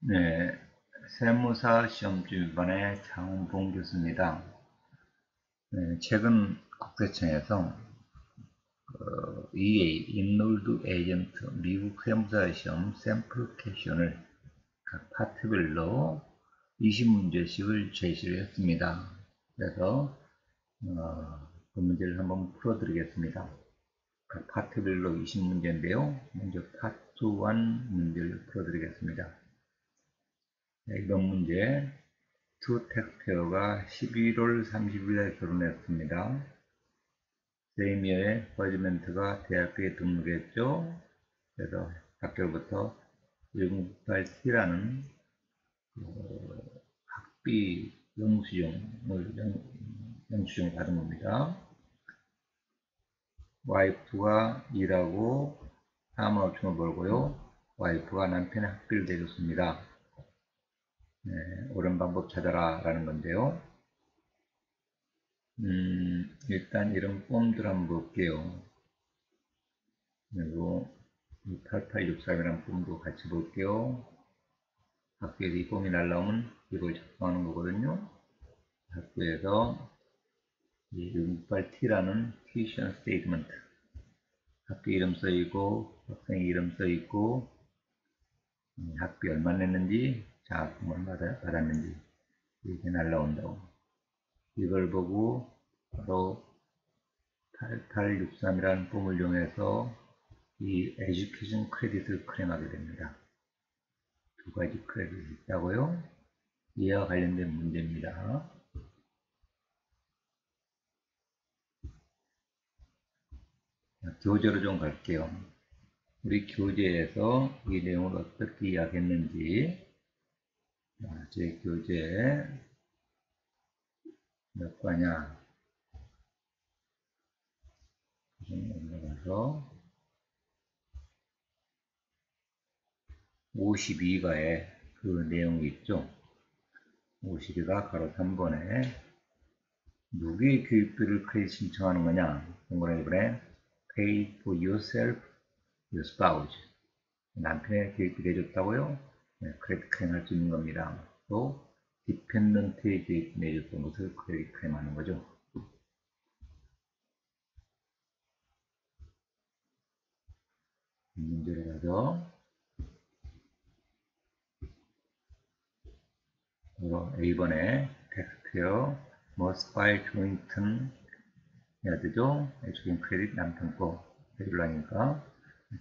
네, 세무사 시험주의반의 장훈봉 교수입니다. 네, 최근 국세청에서 EA, 인롤드 에이전트, 미국 세무사 시험 샘플 퀘션을 각 파트별로 20문제씩을 제시를 했습니다. 그래서 그 문제를 한번 풀어드리겠습니다. 각 파트별로 20문제인데요. 먼저 파트 1 문제를 풀어드리겠습니다. 네, 이번 문제 두 텍스페어가 11월 30일에 결혼했습니다. 세이미어의 버즈멘트가 대학교에 등록했죠. 그래서 학교로부터 168T라는 학비 영수증을 받은 겁니다. 와이프가 일하고 4만 5천원 벌고요. 와이프가 남편의 학비를 대줬습니다. 네, 옳은 방법 찾아라 라는 건데요. 일단 이런 폼들 한번 볼게요. 그리고 8863이라는 폼도 같이 볼게요. 학교에서 이 폼이 날라오면 이걸 작성하는 거거든요. 학교에서 668T라는 tuition statement, 학교 이름 써있고 학생 이름 써있고 학비 얼마 냈는지 장학금 얼마 받았는지 이렇게 날라온다고. 이걸 보고 바로 8863이라는 폼을 이용해서 이 에듀케이션 크레딧을 클레임하게 됩니다. 두 가지 크레딧이 있다고요. 이와 관련된 문제입니다. 교재로 좀 갈게요. 우리 교재에서 이 내용을 어떻게 이야기했는지, 제 교재 몇 과냐, 올라가서 52가에 그 내용이 있죠. 52가 가로 3번에 누구의 교육비를 크레딧 신청하는 거냐? 동그라미 이번에 pay for yourself, your spouse. 남편의 교육비 내줬다고요? 네, 크레딧 클레임 할 수 있는 겁니다. 또 디펜던트의 교육비 내줬던 것을 크레딧 클레임 하는 거죠. 문제를 가서 A번에 taxpayer must file joint은 해야 되죠. 에듀케이션 크레딧 남편 거 해주려니까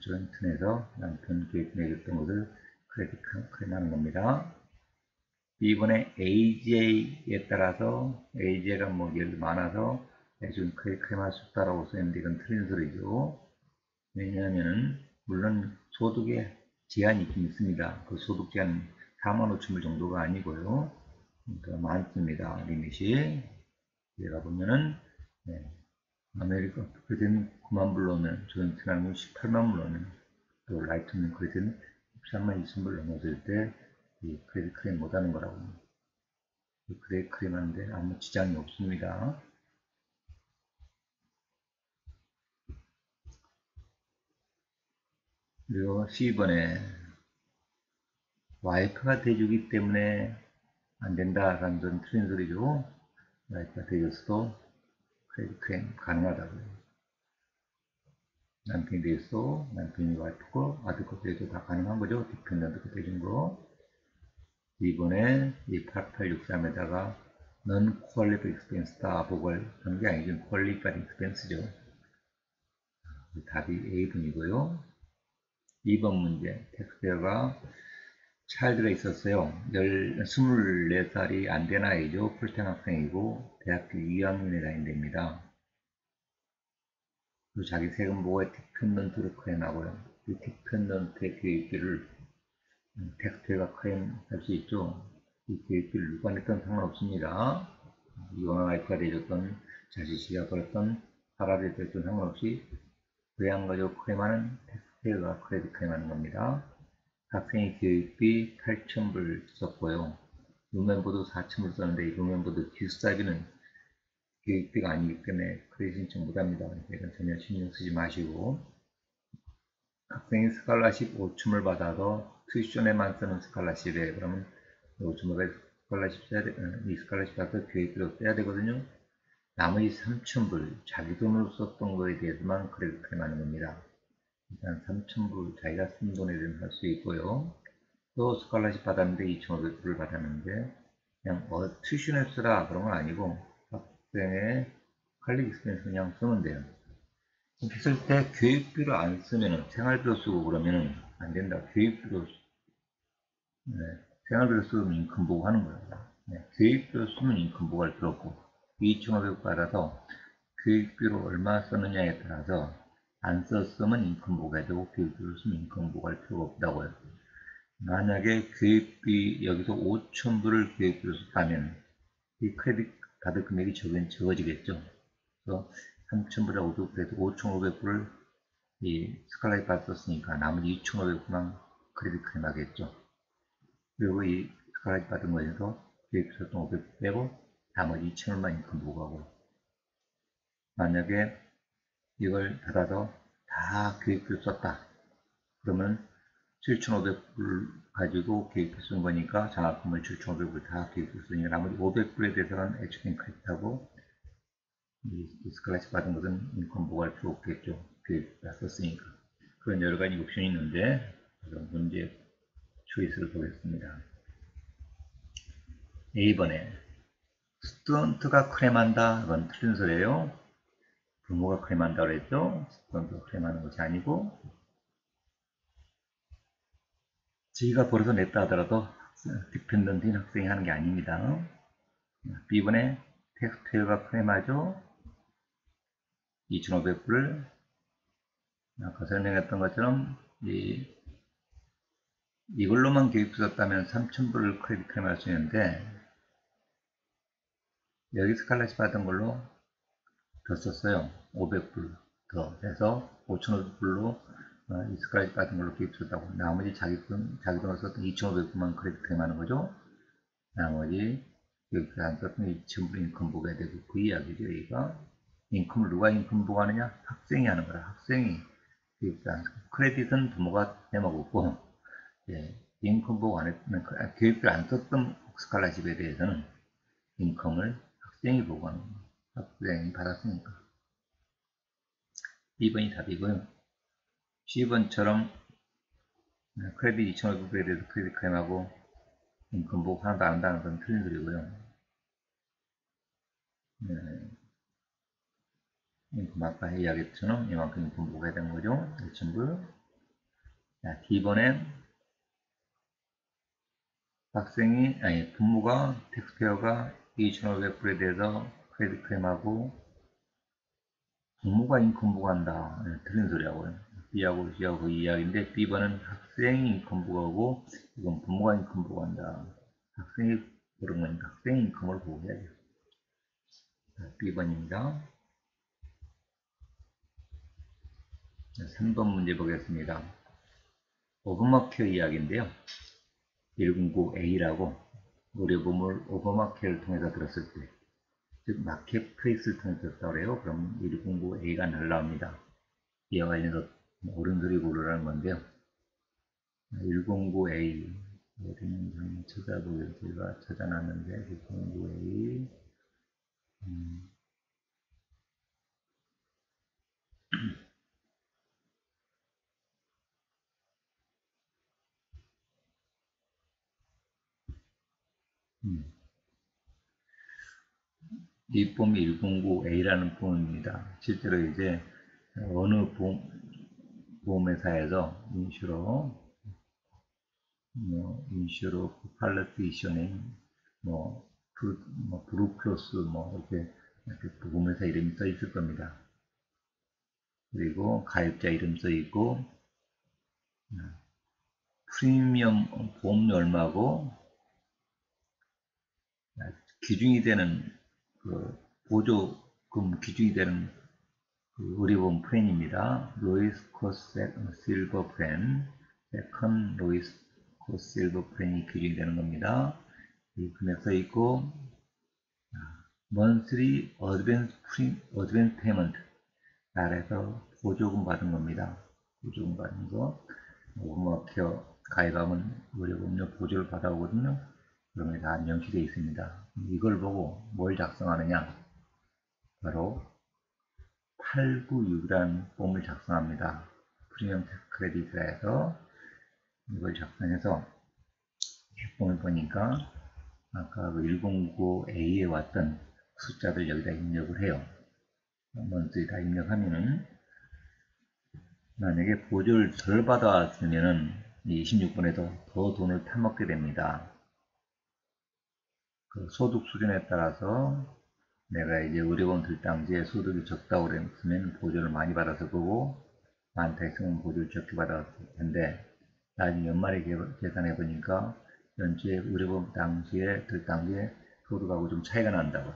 joint에서 남편 교육 내줬던 것을 크레딧 클레임하는 겁니다. B번에 AJ에 따라서 AJ가 뭐 예를 많아서 에듀케이션 크레딧 클레임할 수 없다라고 써있는데 이건 틀린 소리죠. 왜냐하면 물론 소득에 제한이 있긴 있습니다. 그 소득 제한 4만 5천 불 정도가 아니고요. 더 많습니다. 리밋이. 얘가 보면은 아메리카 크레딧은 9만 불 넣으면 조인트라는 18만 불 넣으면 또 라이트닝 크레딧은 13만 2천 불 넘어질 때 이 크레딧 클레임 못하는 거라고. 크레딧 클레임 하는데 아무 지장이 없습니다. 그리고 C번에 와이프가 대주기 때문에 안 된다라는 건 틀린 소리죠. 와이프가 대줬어도 크레딧 클레임 가능하다고요. 남편이 대줬어, 남편이 와이프고 아들 거 대줘도 다 가능한 거죠. 디펜던트 거 대준 거. 이번에 이 8863에다가 non-qualified expense다 보고를 하는 게 아니죠. qualified expense죠. 답이 A번이고요. 2번 문제, 텍스트가 차일드가 있었어요. 24살이 안 된 아이죠. 풀템 학생이고 대학교 2학년에 다닌답니다. 그리고 자기 세금 보고에 디펜던트를 클레임하고요. 이 디펜던트의 교육비를 텍스트가 클레임할 수 있죠. 이 교육비를 누가 냈던 상관없습니다. 이혼한 와이프가 내줬던, 자식이가 벌었던, 할아버지가 됐던 상관없이 부양가족 클레임하는 텍스트가 크레딧 클레임하는 겁니다. 학생이 교육비 8,000불 썼고요. 룸멤버도 4,000불 썼는데 이 룸멤버도 기숙사비는 교육비가 아니기 때문에 크레딧 신청 못합니다. 이건 전혀 신경 쓰지 마시고, 학생이 스칼라십 5,000불 받아서 튜이션에만 쓰는 스칼라십에 그러면 5,500 스칼라십 써야 돼, 이 스칼라십 받아서 교육비로 써야 되거든요. 나머지 3,000불 자기 돈으로 썼던 거에 대해서만 크레딧 클레임하는 겁니다. 일단 3,000불 자기가 쓴 돈에 대해서 할 수 있고요. 또 스칼라십 받았는데 2,500불을 받았는데 그냥 튜이션에 쓰라 그런 건 아니고 학생의 컬리지 익스펜스 그냥 쓰면 돼요. 이렇게 쓸 때 교육비로 안 쓰면은 생활비로 쓰고 그러면은 안 된다. 교육비로 네, 생활비로 쓰면 인컴 보고 하는 거예요. 네, 교육비로 쓰면 인컴 보고 할 필요 없고 2,500 받아서 교육비로 얼마 썼느냐에 따라서 안 썼으면 인컴 보고해야 되고 교육비로 쓰면 인컴 보고할 필요가 없다고요. 만약에 교육비 여기서 5,000불을 교육비로 썼다면 이 크레딧 받을 금액이 적어지겠죠. 그래서 3,000불에 500불에서 5,500불을 이 스칼라이트 받았으니까 나머지 2,500불만 크레딧 클레임 하겠죠. 그리고 이 스칼라이트 받은 거에서 교육비 썼던 500불 빼고 나머지 2,000불만 인컴 보고하고 만약에 이걸 받아서 다 교육비로 썼다. 그러면 7,500불 가지고 교육비 쓴 거니까 장학금을 7,500불 다 교육비 쓰니까 나머지 500불에 대해서는 에듀케이션 크레딧하고 이 스칼라십 받은 것은 인컴 보고할 필요 없겠죠. 교육비 다 썼으니까. 그런 여러 가지 옵션이 있는데 문제 초이스를 보겠습니다. A번에 스튜던트가 클레임한다. 이건 틀린 소리예요. 부모가 클레임한다고 그랬죠. 스튜던트가 클레임하는 것이 아니고 지가 벌어서 냈다 하더라도 디펜던트인 학생이 하는 게 아닙니다. B번에 텍스페어가 클레임하죠. 2,500불을 아까 설명했던 것처럼 이걸로만 교육비 썼다면 3,000불을 크레딧 클레임할 수 있는데 여기 스칼라십 받은 걸로 더 썼어요. 500불 더 해서 5,500불로 이 스칼라십 받은 걸로 교육비 썼다고 나머지 자기 돈으로 썼던 2,500불만 크레딧 클레임하는 거죠. 나머지 교육비 안 썼던 2,000불 인컴 보고해야 되고 그 이야기죠. 여기가 인컴을 누가 인컴 보고하느냐? 학생이 하는 거라. 학생이 교육비 안 썼고 크레딧은 부모가 해먹었고 인컴 보고 안 했으면 교육비를 안 썼던 스칼라십에 대해서는 인컴을 학생이 보고하는 거예요. 학생이 받았으니까. 2번이 답이고요. C번처럼 크레딧 2,500불에 대해서 크레딧 클레임하고 인컴 보고 하나도 안 한다는 건 틀린 소리고요. 인컴 아까 이야기했처럼 이만큼 인컴 보고 해야 되는 거죠. 1,000불. 자, D번엔 부모가 텍스페어가 2,500불에 대해서 크레딧 클레임하고 부모가 인컴 보고한다. 틀린 소리하고요. B하고 C하고 그 이야기인데 B번은 학생이 인컴 보고하고 이건 부모가 인컴 보고한다. 학생이 그런 거니까 학생이 인컴을 보고해야죠. B번입니다. 3번 문제 보겠습니다. 오버마케어 이야기인데요. 109A라고 의료보물 오버마케어를 통해서 들었을 때, 즉 마켓플레이스를 통해서 들었다고 해요. 그럼 109A가 날라옵니다. 이와 관련해서 옳은 소리 고르라는 건데요. 109A 어디는 좀 찾아보겠습니다. 제가 찾아놨는데 109A 이 폼이 109A라는 폼입니다. 실제로 이제 어느 보험회사에서 인슈로 팔러스 이셔닝 브루플러스 이렇게 보험회사 이름이 써 있을 겁니다. 그리고 가입자 이름 써 있고 프리미엄 보험료 얼마고 기준이 되는 보조금 기준이 되는 의료보험 플랜입니다. 로이스 코스 실버 플랜, 세컨 로이스 코스 실버 플랜이 기준이 되는 겁니다. 이 금액 써 있고 monthly advance payment 나라에서 보조금 받은 겁니다. 보조금 받은 거 오버마케어 가입하면 의료보험료 보조를 받아오거든요. 그런 게 다 명시되어 있습니다. 이걸 보고 뭘 작성하느냐? 바로 896이라는 폼을 작성합니다. 프리미엄 크레딧이라 해서 이걸 작성해서 폼을 보니까 아까 그 1095A에 왔던 숫자들 여기다 입력을 해요. 먼저 다 입력하면은 만약에 보조를 덜 받아왔으면은 26번에도 더 돈을 타먹게 됩니다. 그 소득 수준에 따라서 내가 이제 의료보험 들 당시에 소득이 적다고 그랬으면 보조를 많이 받았을 거고, 많다 했으면 보조를 적게 받았을 텐데, 나중에 연말에 계산해 보니까 연초에 의료보험 당시에 들 당시에 소득하고 좀 차이가 난다고.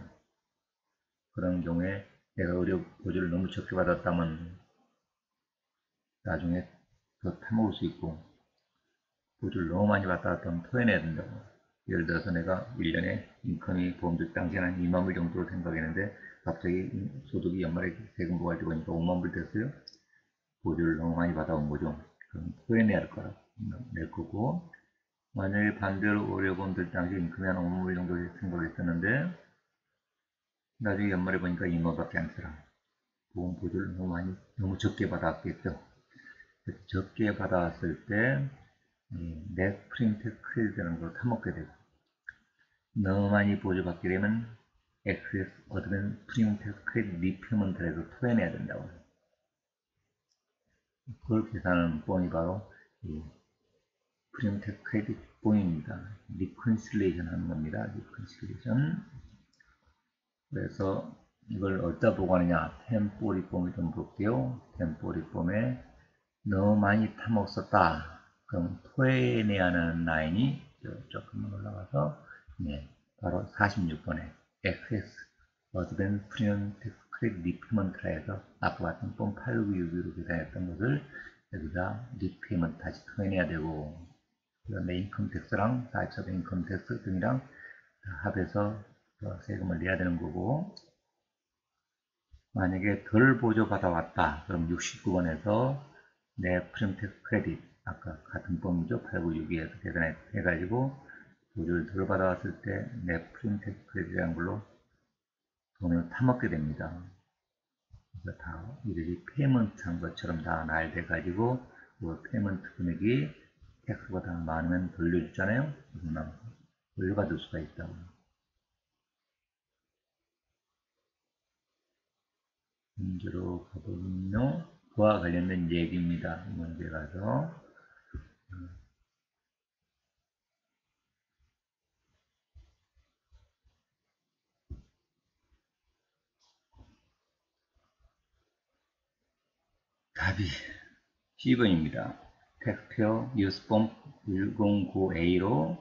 그런 경우에 내가 의료 보조를 너무 적게 받았다면 나중에 더 타먹을 수 있고, 보조를 너무 많이 받았다면 토해내야 된다고. 예를 들어서 내가 1년에 인컴이 보험들 당시에는 한 2만 불 정도로 생각했는데 갑자기 소득이 연말에 세금 부과되고 보니까 5만 불 됐어요. 보조를 너무 많이 받아온 거죠. 그럼 토해내야 할 거라 낼 거고, 만약에 반대로 의료보험들 당시 인컴이 한 5만 불 정도 생각을 했었는데 나중에 연말에 보니까 2만 밖에 안 쓰라. 보험 보조를 너무 적게 받았겠죠. 적게 받아왔을 때 넷 프리미엄 크레딧이라는 걸 타먹게 되고, 너무 많이 보조받게 되면 엑세스 어드밴스 프리미엄 크레딧 리페먼트에서 토해내야 된다고. 그걸 계산하는 뽕이 바로 프리미엄 크레딧 뽕입니다. 리컨실레이션 하는 겁니다. 리컨실레이션. 그래서 이걸 어디다 보고 하느냐? 템포리 폼을 좀 볼게요. 템포리 폼에 너무 많이 타먹었다. 그럼 토해내야 하는 라인이 조금만 올라가서 바로 46번에 excess advance premium tax credit repayment라 해서 아까 같은 폼 8962로 계산했던 것을 여기다 repayment 다시 토해내야 되고, 그 다음에 인컴 텍스랑 4차 인컴 텍스 등이랑 합해서 세금을 내야 되는 거고, 만약에 덜 보조받아 왔다 그럼 69번에서 내 프리미엄 텍스 크레딧 아까 같은 폼이죠. 8962에서 계산해가지고 보조를 덜 받아왔을 때 내 프리미엄 텍스 크레딧이라는 걸로 돈을 타먹게 됩니다. 그래서 다 이들이 페이먼트 한 것처럼 다 나열돼가지고 그 페이먼트 금액이 텍스보다 많으면 돌려주잖아요. 그러면 돌려받을 수가 있다고. 문제로 가보면요. 그와 관련된 얘기입니다. 문제 가서 답이 10번입니다. 텍스페어 유스폼 109A로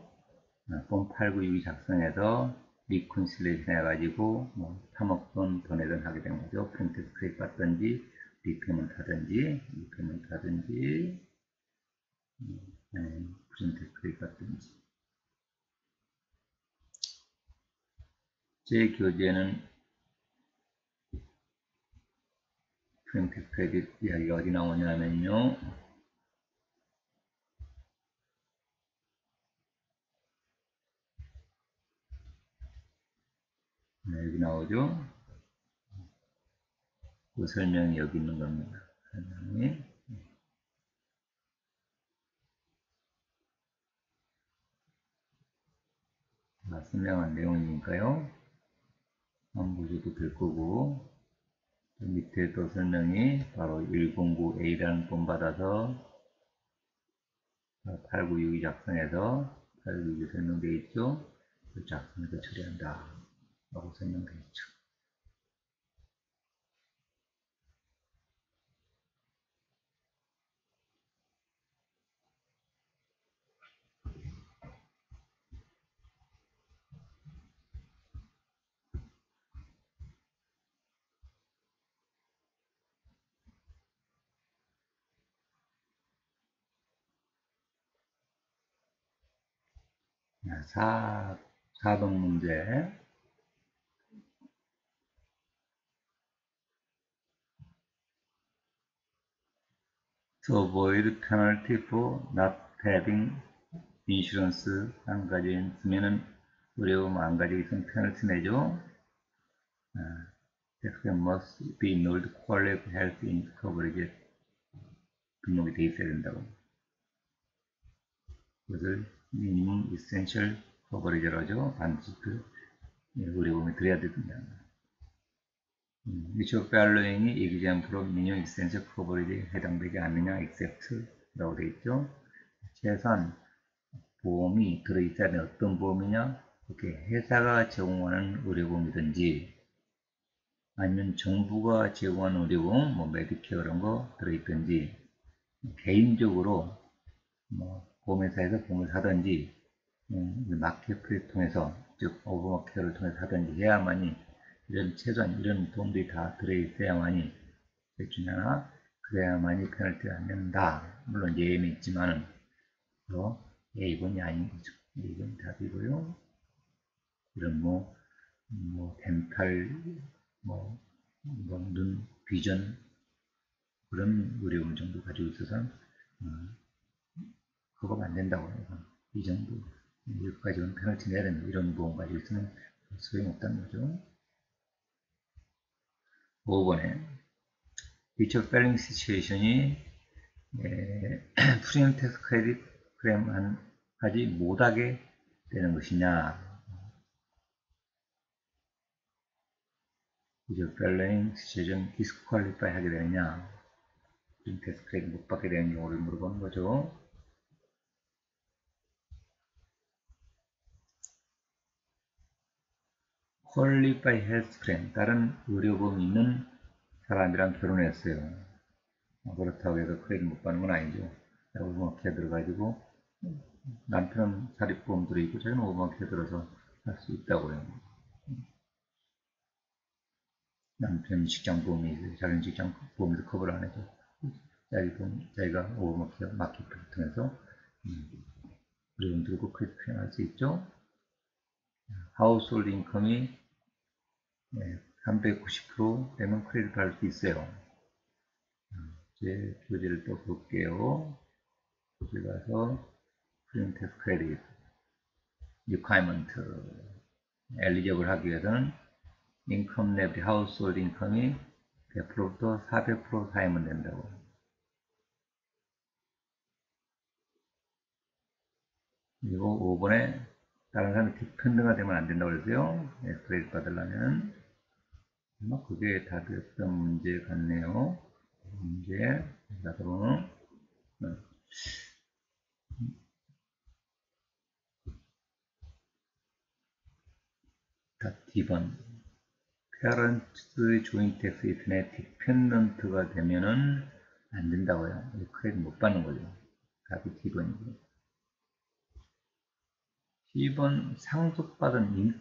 폼 896이 작성해서 리콘실레이션 해가지고 타먹던 돈에든 하게 된 거죠. 프린트 크레딧 받든지 리페먼트 하든지 프린트 크레딧 받든지. 제 교재는 프린트 크레딧 이야기가 어디 나오냐면요. 여기 나오죠. 그 설명이 여기 있는 겁니다. 설명이. 설명한 내용이니까요. 안 보셔도 될 거고, 밑에 또 설명이 바로 109A라는 돈 받아서 896이 작성해서 896이 설명되어 있죠. 그 작성해서 처리한다 라고 설명되어 있죠. 자, 4번 문제. To avoid penalty for not having insurance 안 가지고 있으면은 의료보험 안 가지고 있으면 페널티 내죠. taxpayer must be enrolled quality health in coverage 등록이 돼 있어야 된다고. 그것을 minimum essential coverage라고 하죠. 반드시 그 의료보험에 들어야 된다. which of following이 example minimum essential coverage에 해당되지 않느냐 except라고 되어 있죠. 최소한 보험이 들어있어야 하는 어떤 보험이냐? 이렇게 회사가 제공하는 의료보험이든지 아니면 정부가 제공하는 의료보험, 뭐 메디케어 그런 거 들어있든지 개인적으로 뭐 보험회사에서 보험을 사든지 마켓플레이스 통해서 즉 오버마켓을 통해서 사든지 해야만이 이런 최소한 이런 보험들이 다 들어있어야만이 셋 중에 하나 그래야만이 페널티가 안 된다. 물론 예외는 있지만은 A번이 아닌 거죠. A번이 답이고요. 이런 덴탈, 눈, 비전, 그런 의료보험 정도 가지고 있어서, 그거 안 된다고 해요. 이 정도, 여기까지는 페널티 내야 된다. 이런 보험 가지고 있으면 소용없다는 거죠. 5번에, which of following situation이, 프리미엄 텍스 크레딧 클레임 하지 못하게 되는 것이냐. 이제 following situation disqualify 하게 되느냐. 프리미엄 텍스 크레딧 못 받게 되는 경우를 물어보는 거죠. qualify health plan, 다른 의료보험이 있는 사람이랑 결혼했어요. 그렇다고 해서 크레딧 못 받는 건 아니죠. 오버마켓에 들어가지고 남편은 사립보험 들어있고 자기는 오버마켓에 들어서 할 수 있다고요. 남편 직장보험이 있어요. 자기는 직장보험에서 커버를 안 해줘. 자기가 오버마켓 마켓을 통해서 의료보험 들고 크레딧 클레임 할 수 있죠. 하우스홀드 인컴이 390% 되면 크레딧 받을 수 있어요. 이제 교재를 또 볼게요. 교재 가서 프리미엄 텍스 크레딧 리콰이먼트 엘리저블 하기 위해서는 인컴 레벨 하우스홀드 인컴이 100%부터 400% 사이면 된다고. 그리고 5번에 다른 사람이 디펜드가 되면 안 된다고 그랬어요. 크레딧 받으려면 그게 답이었던 문제 같네요. 문제 나도 D번 Parents joint tax return 디펜던트가 되면은 안 된다고요. 크레딧 못 받는 거죠. 답이 D번이고 10번 상속받은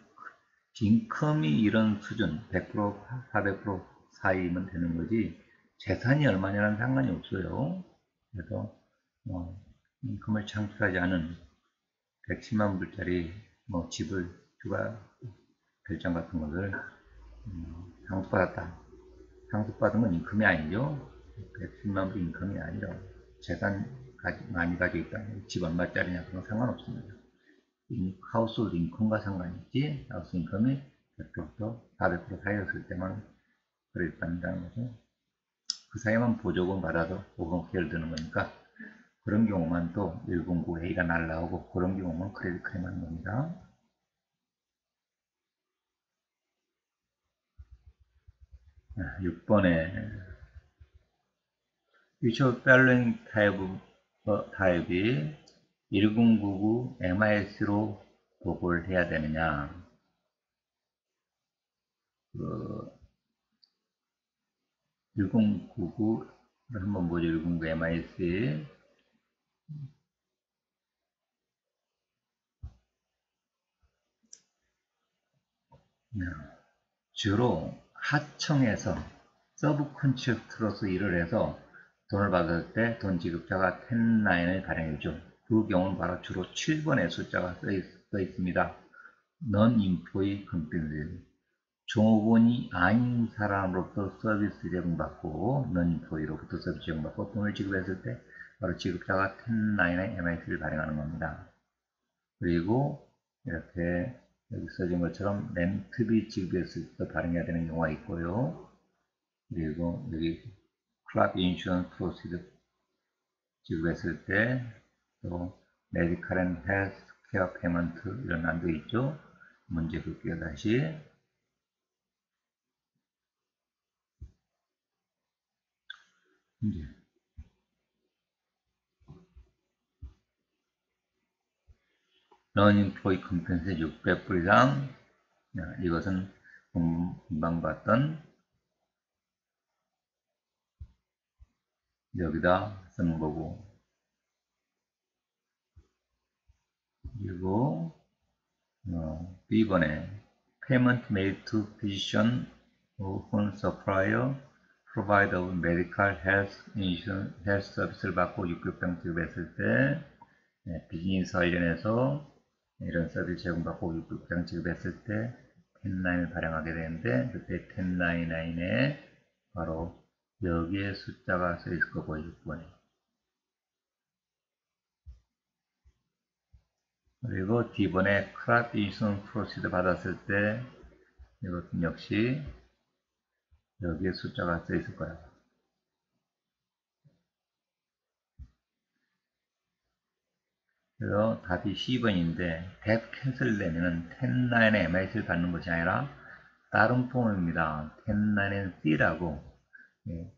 인컴이 이런 수준 100% 400% 사이면 되는 거지 재산이 얼마냐는 상관이 없어요. 그래서 인컴을 창출하지 않은 110만 불짜리 집을 추가 별장 같은 것을 상속받았다. 상속받은 건 인컴이 아니죠. 110만 불 인컴이 아니라 재산 많이 가지고 있다. 집 얼마짜리냐 그런 상관없습니다. 하우스홀드 인컴과 상관이 있지. 하우스 인컴이 100%부터 400% 사이였을 때만 크레딧 받는다는 거죠. 그 사이만 보조금 받아서 오버마켓을 드는 거니까 그런 경우만 또 109A가 날라오고 그런 경우만 크레딧 클레임 하는 겁니다. 자, 6번에 which of following 타입이 1099 MIS로 보고를 해야 되느냐. 1099를 한번 보죠. 1099 MIS 주로 하청에서 서브 컨트랙터로서 일을 해서 돈을 받을 때 돈 지급자가 10라인을 발행해주죠. 그 경우는 바로 주로 7번의 숫자가 써 있습니다. Non-employee compensation. 종업원이 아닌 사람으로부터 서비스 제공받고 Non-employee로부터 서비스 제공받고 돈을 지급했을 때 바로 지급자가 1099 MIC를 발행하는 겁니다. 그리고 이렇게 여기 써진 것처럼 렌트비 지급했을 때 발행해야 되는 경우가 있고요. 그리고 여기 클럽 인슈런스 프로시드 지급했을 때 또 메디컬 앤 헬스 케어 페이먼트 이런 안도 있죠. 문제 볼게요. 다시 문제 non-employee compensation 600불 이상. 이것은 금방 봤던 여기다 쓰는 거고, 그리고 B번에 payment made to physician whom supplier provide of medical health insurance health service를 받고 600병 지급했을 때 비즈니스 관련해서 이런 서비스 제공받고 600병 지급했을 때 1099을 발행하게 되는데, 그때 1099에 바로 여기에 숫자가 써 있을 거고 6번에. 그리고 D번에 클럽 인슈런스 프로시드 받았을 때 이것은 역시 여기에 숫자가 써 있을 거예요. 그래서 답이 C번인데 뎁 캔슬 되면은 1099에 MIC를 받는 것이 아니라 다른 폼입니다. 1099C라고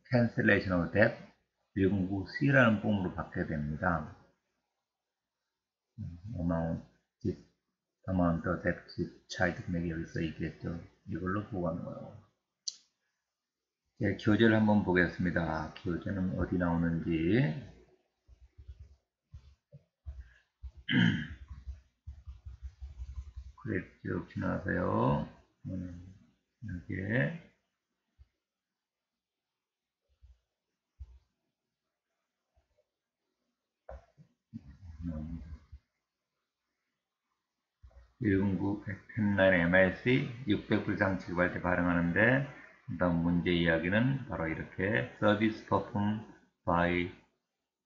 cancellation of debt 109C라는 폼으로 바뀌게 됩니다. amount of debt child 금액이 여기 써 있겠죠. 이걸로 보고하는 거예요. 교재를 한번 보겠습니다. 교재는 어디 나오는지. 그래 쭉 지나가세요. 여기에 일군국 109 MIC 600불 이상 지급할 때 발행하는데, 다음 문제 이야기는 바로 이렇게 Service performed by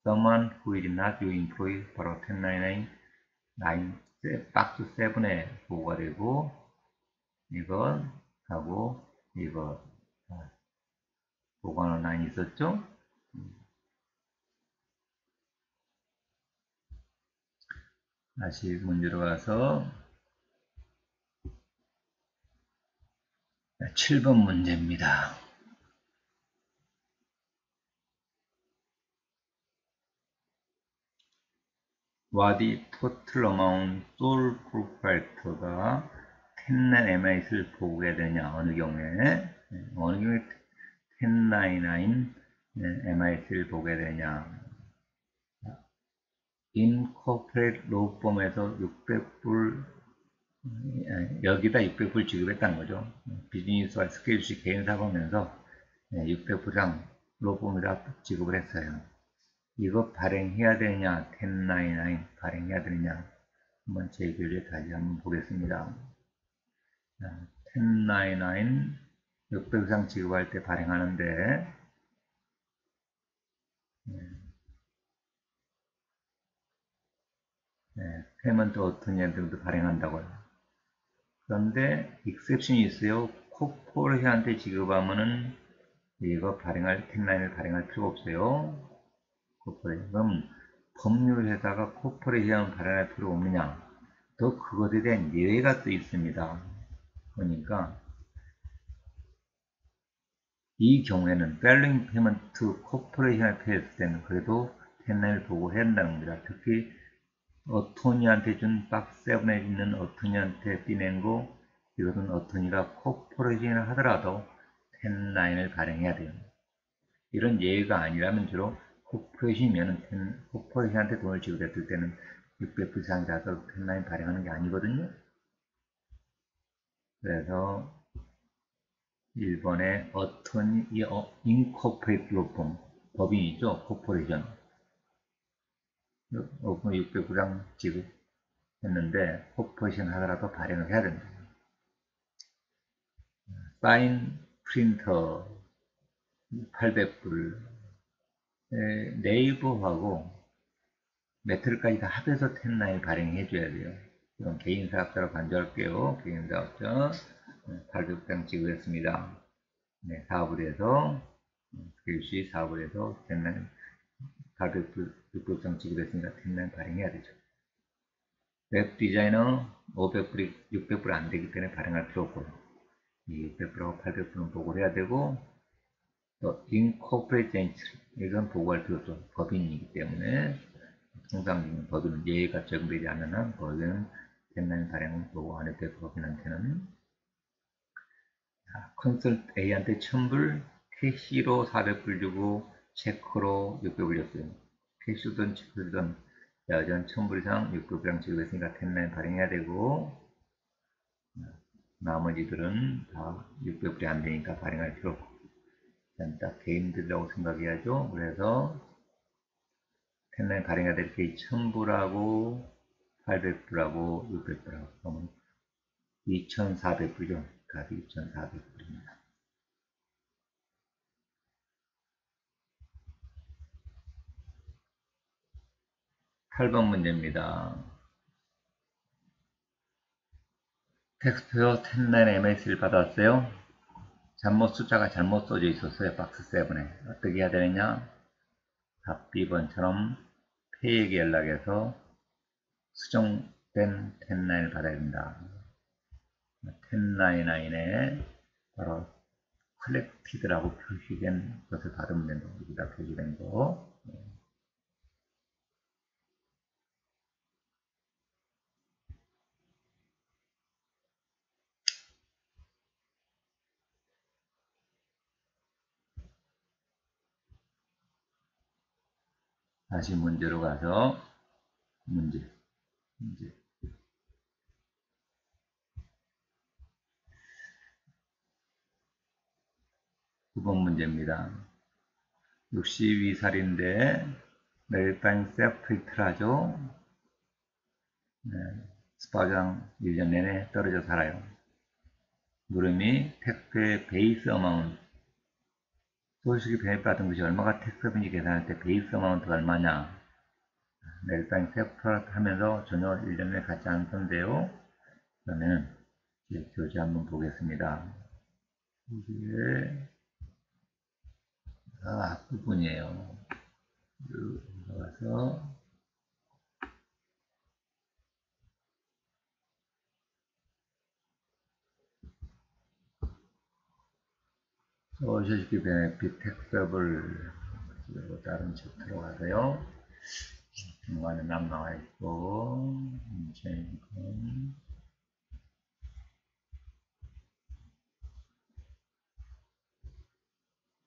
someone who is not your employee 바로 1099 박스 7에 보고가 되고, 이건 하고 이거 보고하는 라인이 있었죠. 다시 문제로 가서 7번 문제입니다. What is total amount sold proprietor가 1099 MIC를 보게 되냐, 어느 경우에 1099 MIC를 보게 되냐. incorporate law firm에서 600불 여기다 600불 지급했다는 거죠. 비즈니스와 스케일식 개인 사업하면서 600불 이상 로펌에다 지급을 했어요. 이거 발행해야 되느냐, 1099 발행해야 되느냐, 한번 제 교재 다시 한번 보겠습니다. 1099 600 이상 지급할 때 발행하는데, 페이먼트 어토니한테도 발행한다고요. 그런데 익셉션이 있어요. 코퍼레이션한테 지급하면은 이거 발행할 1099을 발행할 필요가 없어요. 코퍼레이션. 그럼 법률에다가 코퍼레이션 발행할 필요 없느냐? 또 그것에 대한 예외가 또 있습니다. 그러니까 이 경우에는 밸링 페이먼트 코퍼레이션을 페이했을 때는 그래도 1099를 보고 해야 한다는 겁니다. 특히 어토니한테 준 박스 7에 있는 어토니한테 띠낸 거, 이것은 어토니가 코퍼레이션을 하더라도 1099을 발행해야 돼요. 이런 예외가 아니라면 주로 코퍼레이션이면 코퍼레이션한테 돈을 지급했을 때는 600불 이상이라서 1099 발행하는 게 아니거든요. 그래서 1번에 어토니, 인코퍼레이트 로펌, 법인이죠. 코퍼레이션. 600불 지급했는데 코퍼레이션 하더라도 발행을 해야 됩니다. 사인 프린터 800불, 네이버하고 메트로까지 다 합해서 10라인 발행해 줘야 돼요. 그럼 개인 사업자로 간주할게요. 개인 사업자 800장 지급했습니다. 네, 사업을 해서 스케일시 사업을 해서 10라인 800장 지급했으니까 10라인 발행해야 되죠. 웹 디자이너 500불이 600불 안 되기 때문에 발행할 필요 없고요. 이 600불하고 800불은 보고를 해야 되고, 또 인코퍼레이트 엔트리 이건 보고할 필요 없죠. 법인이기 때문에 통상 법인은 예외가 적용되지 않는 한 거기는 10라인 발행은 보고 안 해도 되고, 법인한테는 컨설트 A한테 1000불 캐시로 400불 주고 체크로 600불 줬어요. 캐시든 체크든 여전 1000불 이상 600불이랑 지급했으니까 10라인 발행해야 되고, 나머지들은 다 600불이 안 되니까 발행할 필요 없고, 일단 딱 개인들이라고 생각해야죠. 그래서 10라인 발행해야 될 게 1000불하고 800불하고 600불하고 그러면 2400불이죠. 값이 2400불입니다. 8번 문제입니다. 텍스트표 10라인 MS를 받았어요. 숫자가 잘못 써져 있었어요. 박스 7에. 어떻게 해야 되느냐? 답 B번처럼 페이에게 연락해서 수정된 10라인을 받아야 된다. 10라인에 바로 컬렉티드라고 표시된 것을 받으면 된다. 여기다 표시된 거. 다시 문제로 가서 문제 9번 문제입니다. 62살인데 매일빵 셀프이트라죠. 네, 스파장 1년 내내 떨어져 살아요. 물음이 택배 베이스 어마운트 소식이 배입받은 것이 얼마가 택배비인지 계산할 때 베이스 어마운트가 얼마냐. 매일빵 셀프이트 하면서 전혀 1년 내내 같지 않던데요. 그러면 교재 한번 보겠습니다. 이게 앞부분이에요. 들어가서 소셜시키 베네핏 택서블 그리고 다른 책 들어가서요. 중간에 남나와 있고 인체인권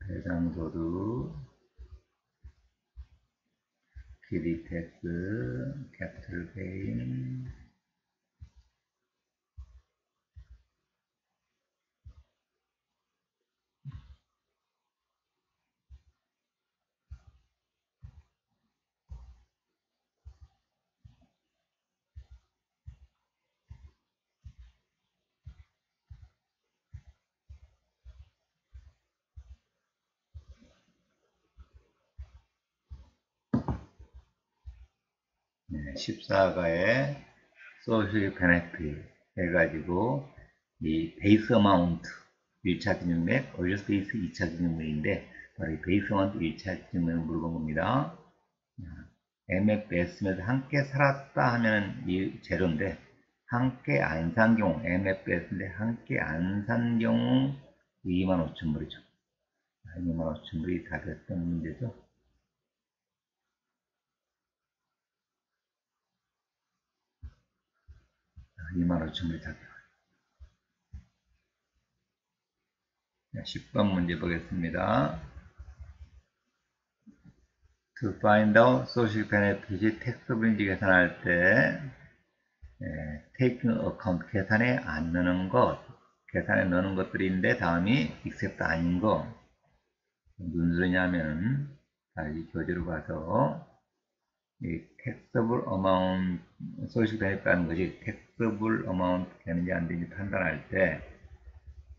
배당소득 기리텍스 캐피털 게인 네, 14가에 소셜 베네핏 해가지고 이 베이스 어마운트 1차 기준액, 얼리스 베이스 2차 기준액인데 바로 이 베이스 어마운트 1차 기준액을 물어본 겁니다. MFS면서 함께 살았다 하면 이 제로인데 함께 안 산 경우 MFS인데 함께 안 산 경우 25,000불이죠. 25,000불이 답이었던 문제죠. 25,000불이 답이에요. 10번 문제 보겠습니다. To find out social benefit이 텍스트블인지 계산할 때 taking account 계산에 안 넣는 것, 계산에 넣는 것들인데 다음이 except 아닌 거 무슨 소리냐면 다시 교재로 가서 이 taxable amount social benefit라는 것이 taxable amount 되는지 안 되는지 판단할 때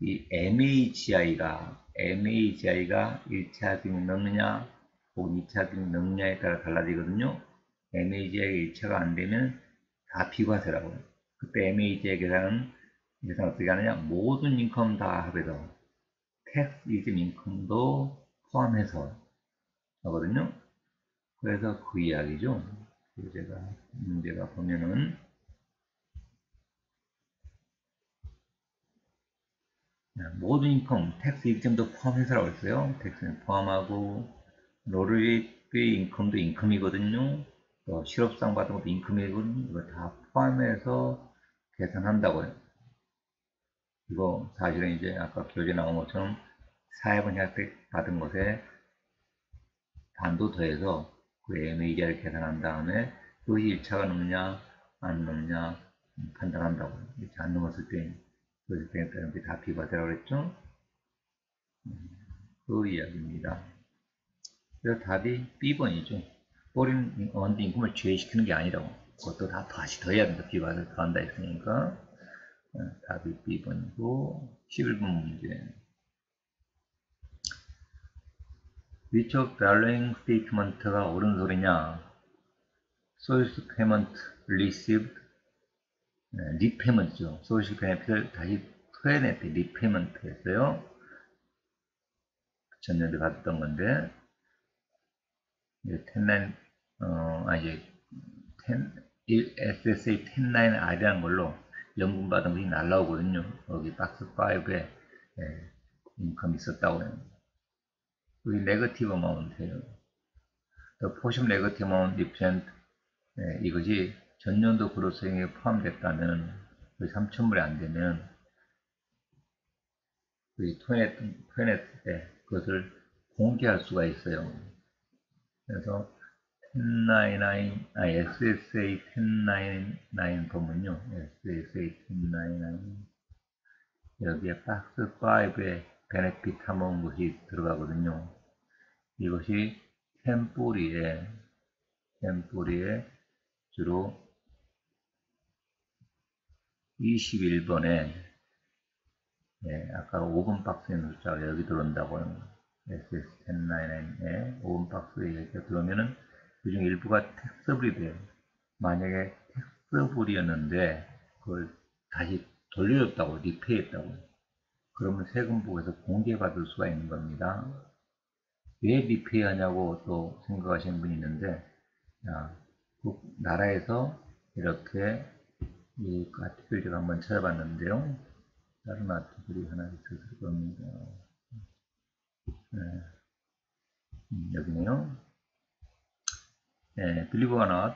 이 MAGI가 1차 기준 넣느냐 혹은 2차 기능 능력에 따라 달라지거든요. MAG의 1차가 안 되면 다 비과세라고요. 그때 MAG의 계산 어떻게 하느냐? 모든 인컴 다 합해서 tax 이즘 인컴도 포함해서 하거든요. 그래서 그 이야기죠. 문제가 보면은 모든 인컴, 텍스 이점도 포함해서라고 했어요. 텍스는 포함하고 로열티 인컴도 인컴이거든요. 또 실업상 받은 것도 인컴이거든요. 이거 다 포함해서 계산한다고요. 이거 사실은 이제 아까 교재 나온 것처럼 사회분 혜택 받은 것에 반도 더해서 그 MAG를 계산한 다음에 그것이 1차가 넘느냐 안 넘느냐 판단한다고. 이렇게 안 넘었을 때 그때 따른 게 다 비과세라고 그랬죠. 그 이야기입니다. 그래서 답이 B번이죠. foreign earned income을 제외시키는 게 아니라고. 그것도 다 다시 더해야 된다. 비과세 더한다 했으니까 답이 B번이고 11번 문제. Which of the following statement가 옳은 소리냐? Source payment received 리페이먼트죠. 소셜 베네핏을 다시 토해냈대. 리페이먼트 했어요. 전년도에 받았던 건데, 이제 10, 이제 10, SSA 10.9R이라는 걸로 연금 받은 것이 날라오거든요. 여기 박스 5에 인컴이 있었다고 해요. 여기 네거티브 어마운트예요. The portion negative amount represent 이것이 전년도 그로스행에 포함됐다면, 3,000불이 안 되면, 토해냈을 때 그것을 공개할 수가 있어요. 그래서 1099, SSA 1099 보면요. SSA 1099 여기에 박스 5에 베네핏 탐험 것이 들어가거든요. 이것이 템뿌리에 주로 21번에 아까 5번 박스에 있는 숫자가 여기 들어온다고요. SS1099에 5번 박스에 이렇게 들어오면은 그중 일부가 텍스블이 돼요. 만약에 텍스블이었는데 그걸 다시 돌려줬다고, 리페이했다고. 그러면 세금부에서 공개받을 수가 있는 겁니다. 왜 리페이하냐고 또 생각하시는 분이 있는데, 나라에서 이렇게 이 아티클 제가 한번 찾아봤는데요. 다른 아티클이 하나 있었을 겁니다. 여기네요. Believe or not,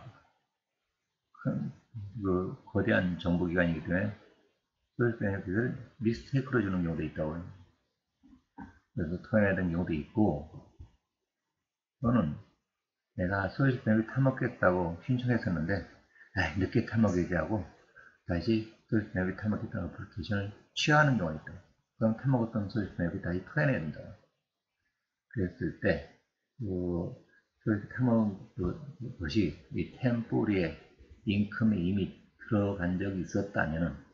그 거대한 정보기관이기 때문에 소셜 베네핏을 미스테이크로 주는 경우도 있다고요. 그래서 토해내는 경우도 있고, 또는 내가 소셜 베네핏 타먹겠다고 신청했었는데, 늦게 타먹이지 하고 다시 소셜 베네핏 타먹겠다고 어플리케이션을 취하하는 경우가 있다. 그럼 타먹었던 소셜 베네핏 다시 토해내야 된다. 그랬을 때, 소셜 타먹은 것이 이 템포리에 인컴에 이미 들어간 적이 있었다면,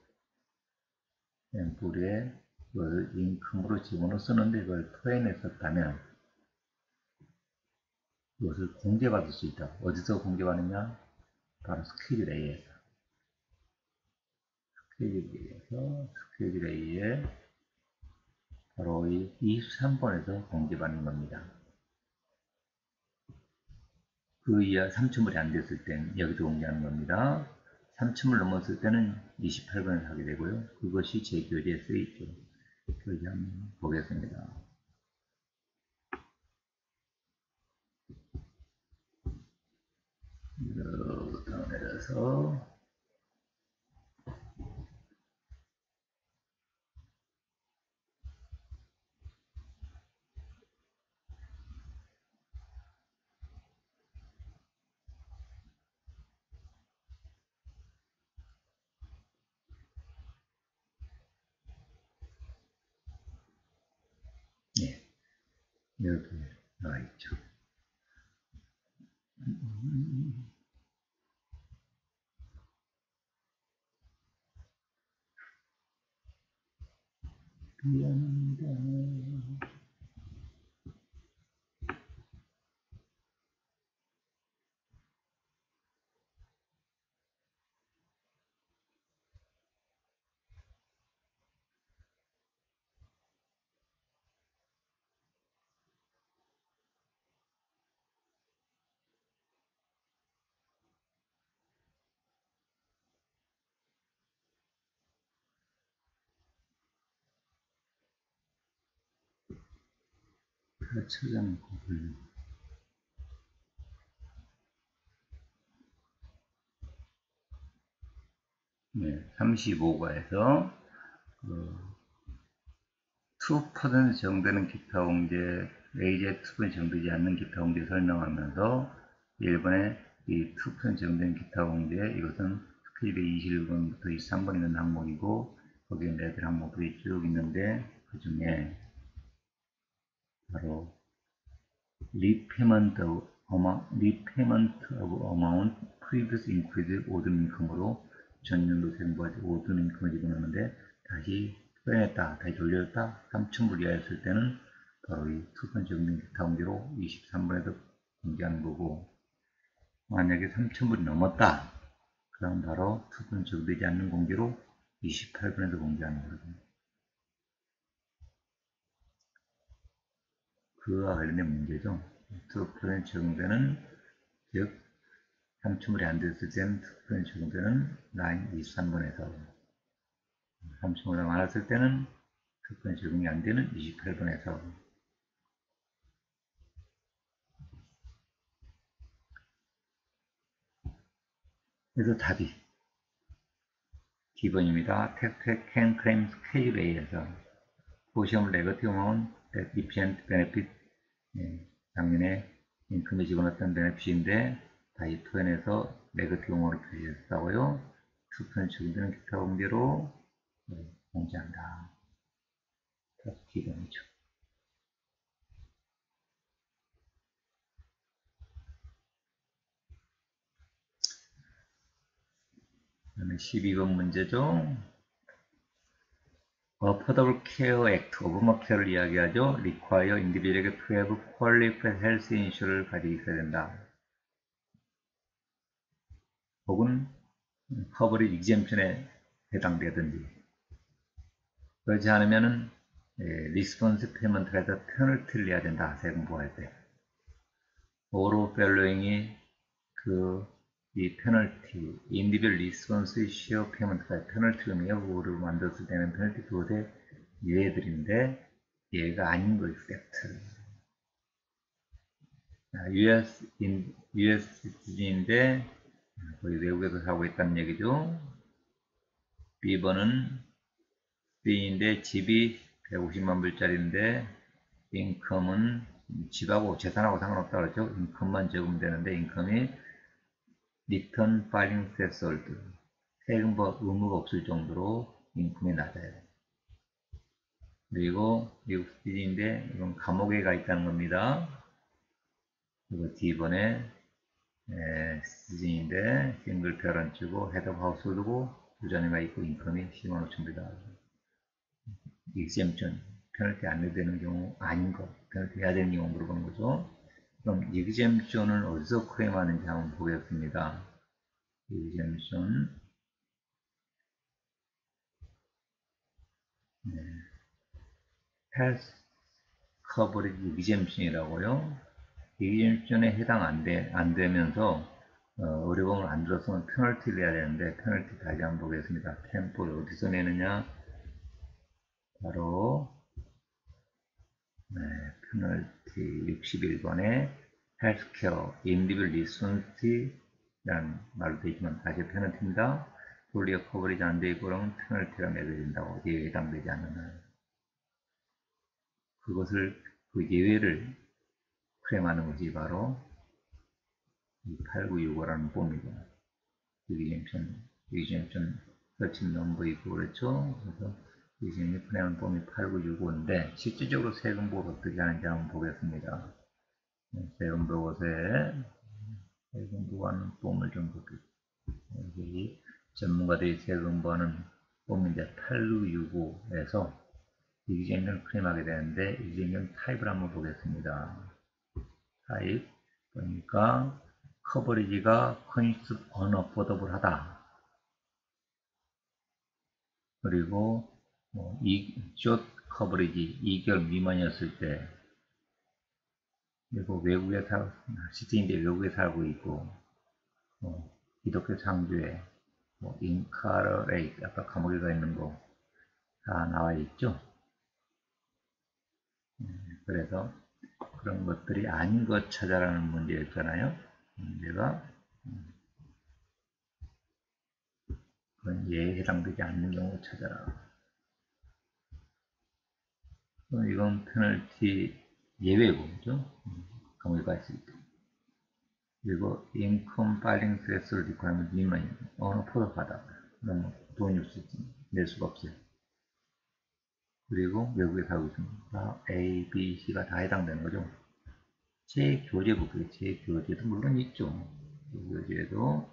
템포리에 그걸 인컴으로 집어넣어 쓰는데 그걸 토해냈었다면, 그것을 공개받을 수 있다. 어디서 공개받느냐? 바로 스케줄 A에서. 스케줄 A에 바로 이 23번에서 공개받는 겁니다. 그 이하 3,000불이 안 됐을 땐 여기서 공개하는 겁니다. 3,000불 넘었을 때는 28번을 하게 되고요. 그것이 제 교재에 쓰여있죠. 교재 한번 보겠습니다. 더 내려서 이렇게 나와 있죠. 미안합니다. 다 찾아놓고 보려고. 네, 35과에서 2% 정도는 기타 공제, AJ 2% 정도지 않는 기타 공제 설명하면서 1번에 이 2% 정도는 기타 공제, 이것은 스케줄에 21번부터 23번 있는 항목이고, 거기에 애들 항목들이 쭉 있는데, 그 중에 바로 repayment of amount previous increased odd income으로 전년도 세금부가 odd income을 집어넣는데, 다시 빼냈다, 다시 돌렸다, 3,000불 이하였을 때는 바로 이 2% 정도 기타 공제로 23번에서 공제하는 거고, 만약에 3,000불이 넘었다, 그럼 바로 2% 적되지 않는 공제로 28번에서 공제하는 거거든요. 그와 관련된 문제죠. 2% 적용되는, 즉 3,000불이 안 됐을 때는 2% 적용되는 라인 23번에서, 3,000불이 많았을 때는 2% 적용이 안 되는 28번에서. 그래서 답이 D번입니다. Tax can claim Schedule A에서 보시면 negative amount deficient benefit, 작년에 인컴에 집어넣었던 베네핏인데 다시 표현해서 네거티브 amount로 표시했다고요. 2% 적용되는 기타 공제로 공제한다. D번이죠. 그다음에 12번 문제죠. Affordable Care Act, 오바마케어를 이야기하죠. Require individual에게 to have qualified health insurance를 가지고 있어야 된다. 혹은 커버리지 exemption에 해당되든지. 그렇지 않으면은 리스폰스 페이먼트가 해서 페널티를 내야 된다. 세금 부과할 때. 오로 펠로잉이 이 페널티, 인디비얼 리스폰스 시어 페이먼트가 페널티를 매우로 만들었을 때는 페널티 그것의 유예들인데 얘가 아닌 거 익셉트. US 시티즌인데 거의 외국에서 사고 있다는 얘기죠. B번은 B인데 집이 150만 불짜리인데 인컴은 집하고 재산하고 상관없다 그러죠. 인컴만 적으면 되는데 인컴이 리턴 파일링 threshold, 세금법 의무가 없을 정도로 인컴이 낮아요. 그리고 미국 시티즌인데 이건 감옥에 가 있다는 겁니다. 그리고 D번에 시티즌인데 싱글 페런츠고 헤드 하우스홀드고 부자녀가 있고 인컴이 10만 5천 불이다. exemption, 페널티 안 내되는 경우 아닌 거, 페널티 해야 되는 경우 물어보는 거죠. 그럼 exemption을 어디서 클레임하는지 한번 보겠습니다. exemption, health coverage exemption이라고요. exemption에 해당 안 되면서 의료보험을 안 들었으면 페널티를 내야 되는데 페널티 다시 한번 보겠습니다. 템포를 어디서 내느냐? 바로 페널티 61번에 헬스케어 인디빌 리스폰스라는 말로 되어 있지만 다시 페널티입니다. 돌리어 커버리지 안 되고 그러면 페널티가 매겨진다고 예외에 해당되지 않는 한. 그 예외를 클레임하는 것이 바로 이 8965라는 폼이고 exemption 서칭 넘버이고 그렇죠. 그래서 exemption 클레임하는 폼이 8965인데 실질적으로 세금 보고 어떻게 하는지 한번 보겠습니다. 세금 보고서에 세금 보고하는 폼을 좀 볼게요. 여기 전문가들이 세금 보는 폼인데 8965에서 exemption 클레임하게 되는데 exemption 타입을 한번 보겠습니다. 타입 보니까 커버리지가 컨시스 언어포더블 하다. 그리고 숏 커버리지 2개월 미만이었을 때, 그리고 시티인데 외국에 살고 있고, 기독교 창조에 인카러레이트, 아까 감옥에 가 있는 거 다 나와 있죠. 그래서 그런 것들이 아닌 것 찾아라는 문제였잖아요. 문제가 그건 예에 해당되지 않는 경우 찾아라. 이건 페널티 예외고, 그죠? 감옥에 갔을 때. 그리고 income filing threshold requirement 미만이 어느 포함하다. 너무 돈이 없을 때 낼 수가 없어요. 그리고 외국에 살고 있습니다. A, B, C가 다 해당되는 거죠. 재교제국에 재교제도 물론 있죠. 교제도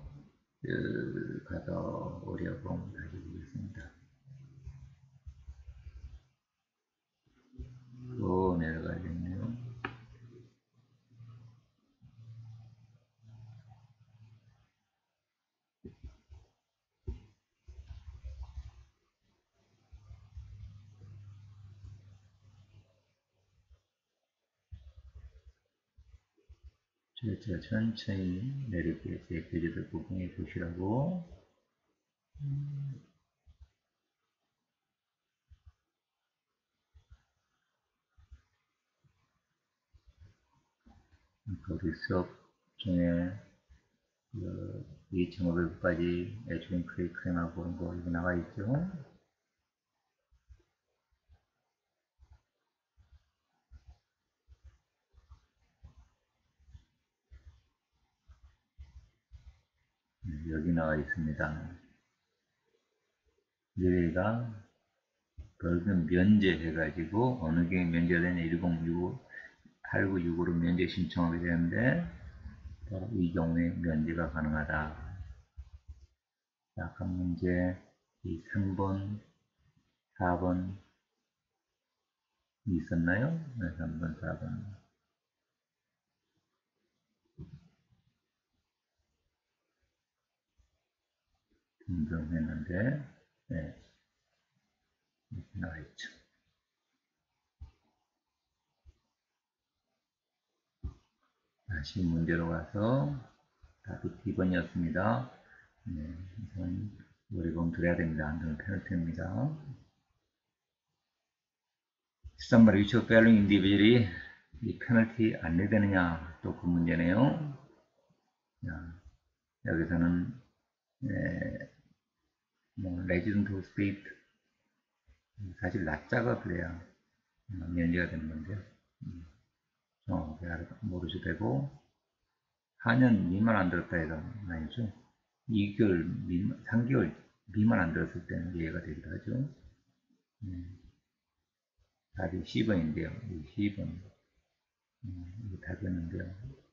가서 어려움 가지고 있습니다. 또 내려가야겠네요. 제가 천천히 내릴게요. 제 교재들 구경해 보시라고. 우리 수업 중에 2,500까지 에듀인 크레이크랭하고 그런 거 이거 나와 있죠. 여기 나와 있습니다. 얘가 벌금 면제해가지고 어느 게 면제되냐 1065 8965로 면제 신청하게 되는데 이 경우에 면제가 가능하다. 약간 문제 이 3번 4번 있었나요? 네, 3번 4번 등등했는데 네, 이렇게 나와 있죠. 다시 문제로 가서 답이 B번이었습니다. 네, 우선 오래공 드려야 됩니다. 안 되면 페널티입니다. 13번 which of following individual이 이 페널티 안 내되느냐 또 그 문제네요. 자, 여기서는 뭐 resident of state 사실 낮작업을 해야 면제가 되는 건데요. 정확하게 모르셔도 되고 4년 미만 안 들었다 해서 아니죠. 2개월 미만, 3개월 미만 안 들었을 때는 이해가 되기도 하죠. 답이 C번인데요. 이 C번 이게 답이었는데요.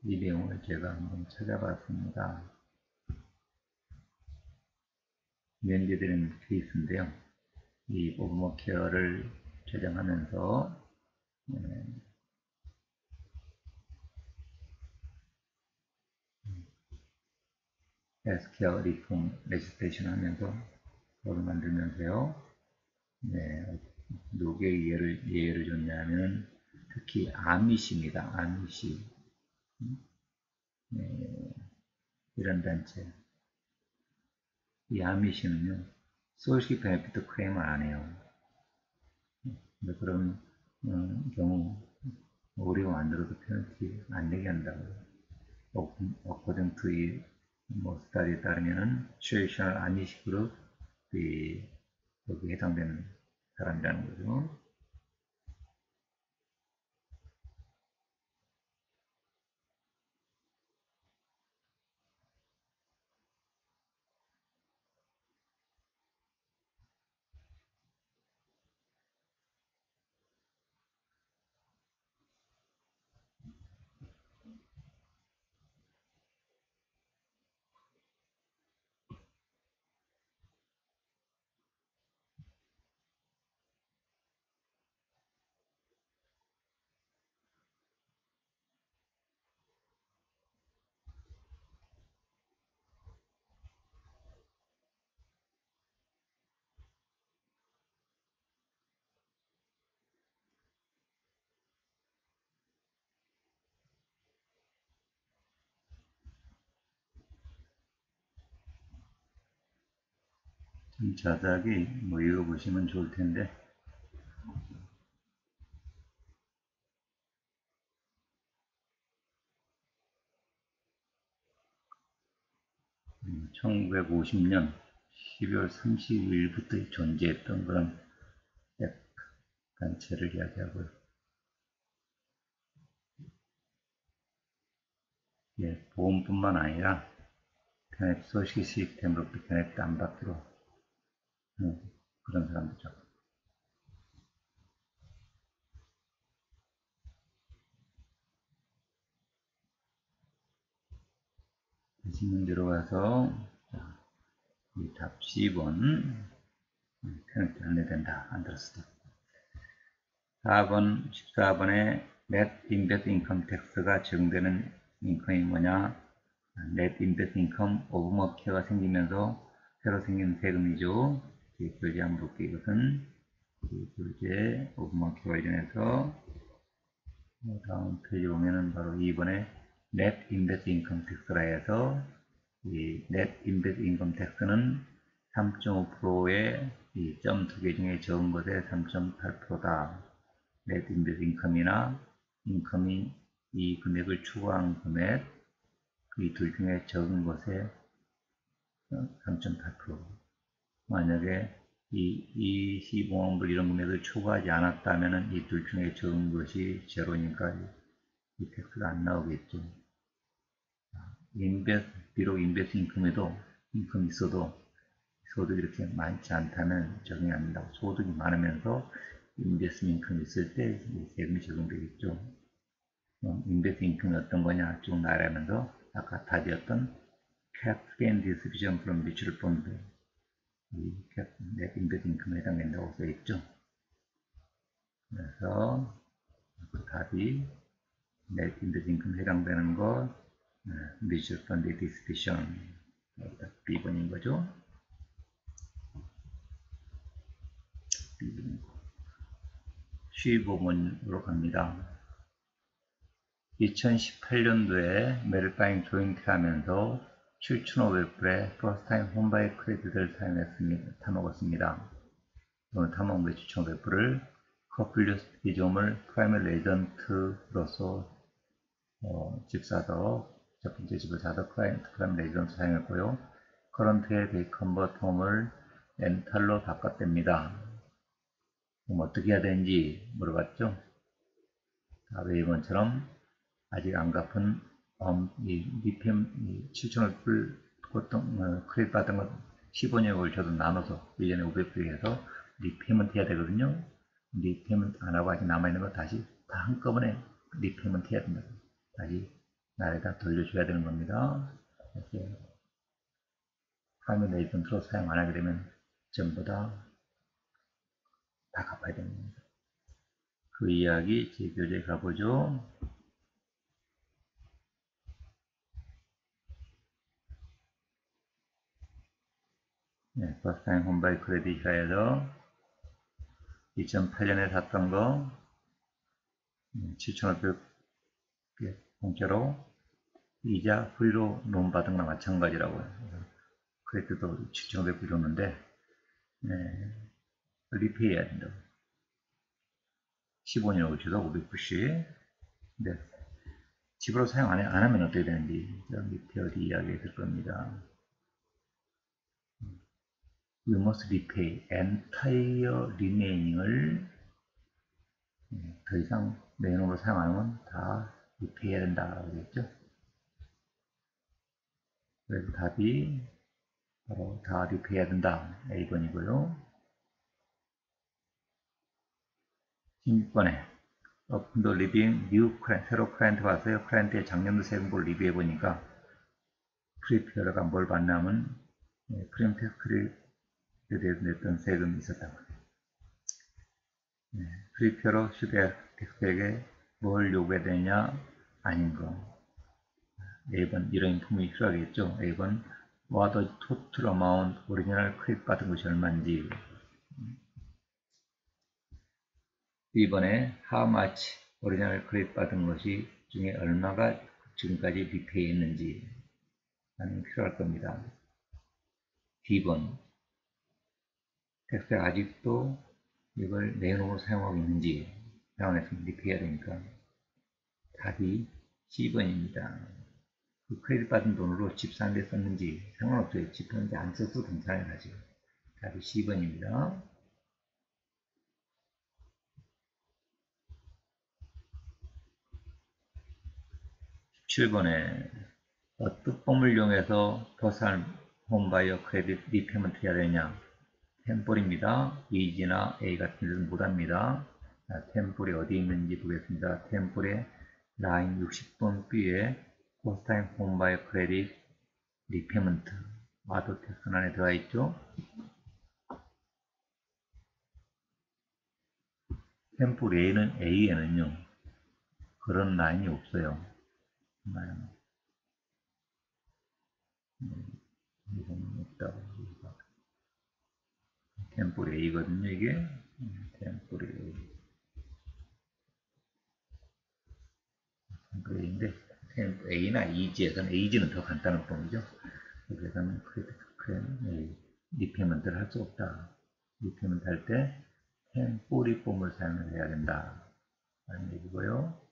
이 내용을 제가 한번 찾아봤습니다. 면제되는 케이스인데요. 이 오버머케어를 제정하면서 헬스케어 리폼 레지스테이션 하면서 그걸 만들면서요. 네, 누구에 예를 줬냐면 특히 아미시입니다. 아미시 네, 이런 단체. 이 아미시는요. 소셜 베네피트 클레임을 안 해요. 그런 경우 오류가 만들어도 페널티 안 내게 한다고요. according to 이 스타디에 따르면은 traditional 아미시 그룹 여기 해당되는 사람이라는 거죠. 좀 자세하게 뭐 읽어보시면 좋을 텐데 1950년 12월 30일부터 존재했던 그런 단체를 이야기하고요. 예, 보험뿐만 아니라 편입 소식 시스템으로부터 편입도 안 받도록 그런 사람들이죠. 다시 문제로 가서 이 답 10번 편입도 안 해야 된다. 안 들었을 때. 4번, 14번에 Net Invest Income Tax가 적용되는 인컴이 뭐냐? Net Invest Income 오브머케가 생기면서 새로 생긴 세금이죠. 교재 한번 볼게요. 이것은 교재 오브머케 관련해서 다음 페이지 보면은 바로 2번에 Net Invest Income Tax라 해서 이 Net Invest Income Tax는 3.5%의 이 점 두 개 중에 적은 것의 3.8%다. Net Invest Income이나 인컴이 이 금액을 추구한 금액 이 둘 중에 적은 것의 3.8%. 만약에 이 25만 불 이런 금액을 초과하지 않았다면 이 둘 중에 적은 것이 제로니까 이 텍스가 안 나오겠죠. 비록 인베스트 인컴에도 인컴이 있어도 소득이 이렇게 많지 않다면 적용이 안 된다고. 소득이 많으면서 인베스트 인컴이 있을 때 세금이 적용되겠죠. 인베스트 인컴이 어떤 거냐 쭉 나열하면서 아까 답이었던 capital gain distribution from mutual fund 이 net invest income에 해당된다고 써있죠. 그래서 그 답이 net invest income에 해당되는 거 mutual fund distribution B번인 거죠. B번 15번으로 갑니다. 2018년도에 메릴바잉 조인트 하면서 7,500불의 first time 홈바이 크레딧을 타먹었습니다. 또는 타먹은 게 7,500불을 커플리스 비점을 프라이머리 에이전트로서 집 사서 첫 번째 집을 사서 프라이머리 에이전트 사용했고요. 커런트의 데이컨버텀을 렌탈로 바꿨답니다. 그럼 어떻게 해야 되는지 물어봤죠? 답 A번처럼 아직 안 갚은 리팸 7,500불 크레딧 받은 것 15년에 걸쳐서 나눠서 1년에 500불 해서 리페이먼트 해야 되거든요. 리페이먼트 안 하고 아직 남아있는 거 다시 다 한꺼번에 리페이먼트 해야 된다. 다시 나에다 돌려줘야 되는 겁니다. 이렇게 프라이머리 에이전트로 사용 안 하게 되면 전부 다 갚아야 됩니다. 그 이야기 제 교재에 가보죠. 네, first time home buy credit이라 해서 2008년에 샀던 거 7,500 공짜로 이자 프리로 론 받은 거나 마찬가지라고요. 크레딧도 7,500불 줬는데 리페이 해야 된다고. 15년을 걸쳐서 500불씩. 근데 집으로 사용 안 하면 어떻게 되는지 밑에 어디 이야기했을 겁니다. We must repay entire remaining을 더 이상 내놓으로 사용 안 하면 다 repay 해야 된다고 했죠. 그래서 답이 바로 다 repay 해야 된다. A번이고요. 16번에 Open the living new client, 새로 클라이언트 와서요. 클라이언트의 작년도 세금을 리뷰해 보니까 프리피어가 뭘 받냐면 프리미엄 텍스 크레딧에 대해서 냈던 세금이 있었다고. 프리피어로 슈퍼텍스에게 뭘 요구해야 되냐 아닌 거. A번 이런 인품이 필요하겠죠. A번 What the total amount 오리지널 크레딧 받은 것이 얼마인지. B번에 How much 오리지널 크레딧 받은 것이 중에 얼마가 지금까지 리페이 했는지 라는 게 필요할 겁니다. D번 텍스트가 아직도 이걸 내용으로 사용하고 있는지 사용했으면 리페이 해야 되니까 답이 C번입니다. 그 크레딧 받은 돈으로 집 사는 데 썼는지 상관없어요. 집 사는데 안 써도 괜찮아요, 사실. 답이 10번입니다. 17번에 어떤 폼을 이용해서 퍼스널 홈바이어 크레딧 리페먼트 해야 되냐? 템플입니다. E나 A 같은 데는 못합니다. 템플이 어디 있는지 보겠습니다. 템플의 라인 60번 B에 포스타임 홈바이어 크레딧 리페먼트 아도 텍슨 안에 들어가 있죠. 템플 A에는요 그런 라인이 없어요. 이거는 없다고. 템플 A거든요, 이게. 템플 A. 템플 A인데, 템플 A나 EG에서는, EG는 더 간단한 폼이죠. 여기서는 리페먼트를 할 수 없다. 리페먼트 할 때, 템플이 폼을 사용을 해야 된다. 라는 얘기고요.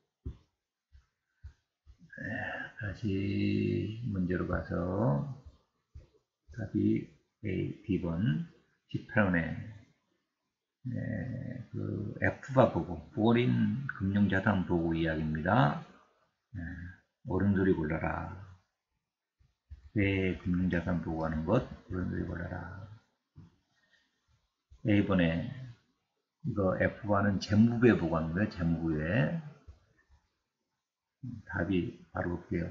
다시 문제로 가서, 답이 A, B번 18번에 그 F가 보고 포린 금융자산 보고 이야기입니다. 오른소리 골라라. 왜 금융자산 보고하는 것? 오른소리 골라라. A번에 이거 F과는 재무부에 보고하는 거예요. 재무부에. 답이 바로 볼게요.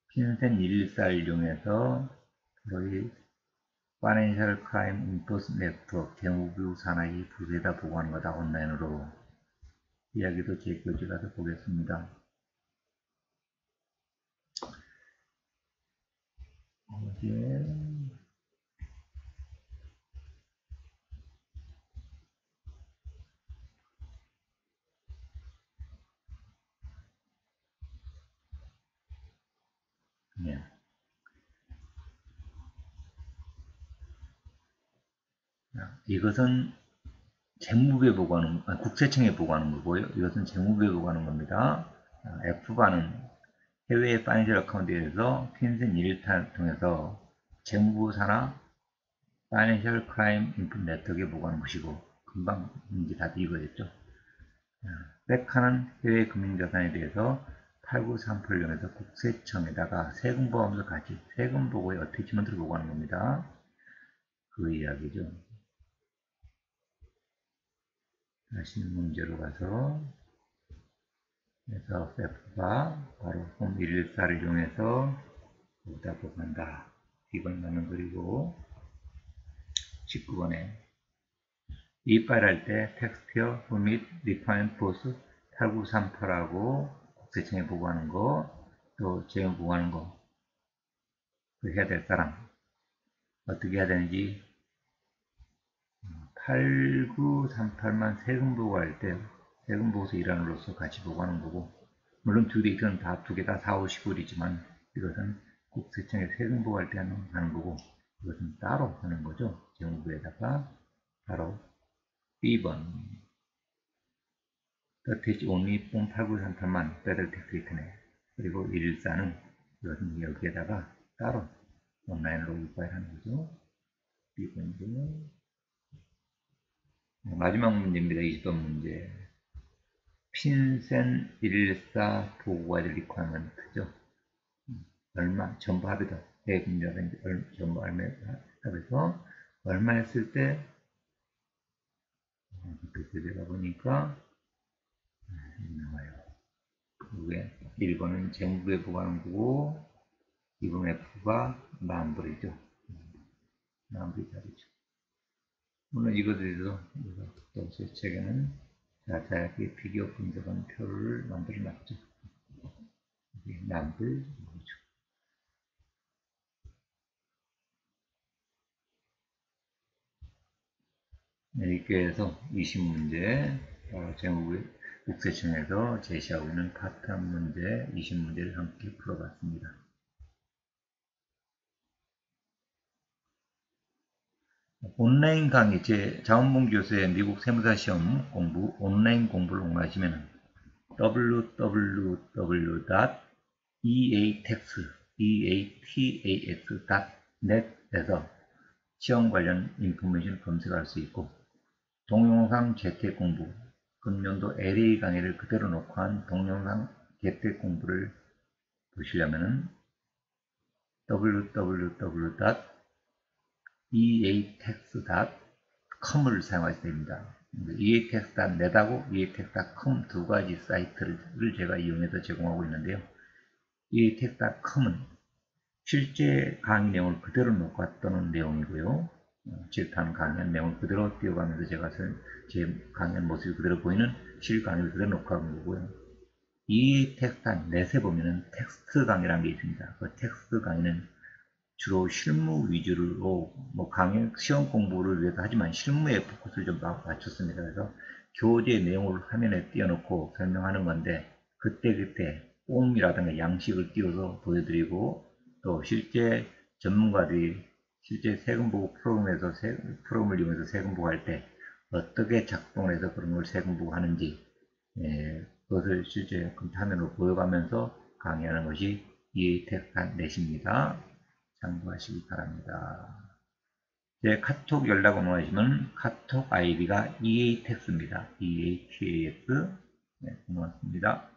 핀센 114를 이용해서 여기 파이낸셜 크라임 인포스 네트워크 재무부 산하의 부서에다 보고하는 거다. 온라인으로. 이야기도 제 교재 가서 보겠습니다. 네. 이것은 재무부에 보고하는, 국세청에 보고하는 거고요. 이것은 재무부에 보고하는 겁니다. F반은 해외 파이낸셜 어카운트에서 핀센 1일탄을 통해서 재무부 산하 파이낸셜 크라임 인풋 네트워크에 보고하는 것이고, 금방 문제 답이 이거였죠. 백화는 해외 금융자산에 대해서 8938을 이용해서 국세청에다가 세금 보험도 같이 세금 보고의 어태치먼트를 보고하는 겁니다. 그 이야기죠. 다시 문제로 가서 그래서 F가 바로 홈 114를 이용해서 보다 보간다. 이걸 나는 그리고 19번에 이 파일 할 때 텍스트어 및 리파인 포스 8938하고 국세청에 보고하는 거, 또 재무 보고하는 거, 그 해야 될 사람 어떻게 해야 되는지 8938만 세금 보고할 때 세금 보고서 일환으로서 같이 보고하는 거고, 물론 두 데이터는 다 두 개 다 4, 5, 19일이지만 이것은 국세청에 세금 보고할 때 하는 거고, 이것은 따로 하는 거죠. 재무부에다가 바로 B번 attach only form 8938만 federal tax return에, 그리고 114는 이것은 여기에다가 따로 온라인으로 이파일하는 거죠. B번이고요. 마지막 문제입니다. 20번 문제. 핀센 114 보고가 될 리퀘어먼트죠. 얼마, 전부 합의다. 대금이라든지 전부 합해서 얼마 했을 때, 제가 보니까, 나와요. 이게 1번은 재무부에 보고하는 거고, 2번 F가 만불이죠. 만불이 답이죠. 물론 이것에 대해서 또 제 책에는 자세하게 비교 분석한 표를 만들어 놨죠. 만불, 이렇게 해서 20문제, 재무부 국세청에서 제시하고 있는 파트한 문제, 20문제를 함께 풀어봤습니다. 온라인 강의, 제 자원봉 교수의 미국 세무사 시험 공부, 온라인 공부를 원하시면 www. eatax.net에서 시험 관련 인포메이션 검색할 수 있고, 동영상 재택 공부, 금년도 LA 강의를 그대로 놓고 한 동영상 재택 공부를 보시려면은 www.eatax.com을 사용하셔야 됩니다. eatax.net하고 eatax.com 두 가지 사이트를 제가 이용해서 제공하고 있는데요. eatax.com은 실제 강의 내용을 그대로 녹화떠는 내용이고요. 실탄 강의한 내용을 그대로 띄워가면서 제가 제 강의한 모습이 그대로 보이는 실 강의를 그대로 녹화한 거고요. eatax.net에 보면은 텍스트 강의라는 게 있습니다. 그 텍스트 강의는 주로 실무 위주로 강의 시험 공부를 위해서 하지만 실무에 포커스를 좀 맞췄습니다. 그래서 교재 내용을 화면에 띄워놓고 설명하는 건데 그때그때 폼이라든가 양식을 띄워서 보여드리고 또 실제 전문가들이 실제 세금보고 프로그램을 이용해서 세금보고할 때 어떻게 작동을 해서 그런 걸 세금보고하는지 그것을 실제 화면으로 보여가면서 강의하는 것이 eatax.net입니다. 참고하시기 바랍니다. 제 카톡 연락 원하시면 카톡 아이디가 eatax입니다. eatax. 네, 고맙습니다.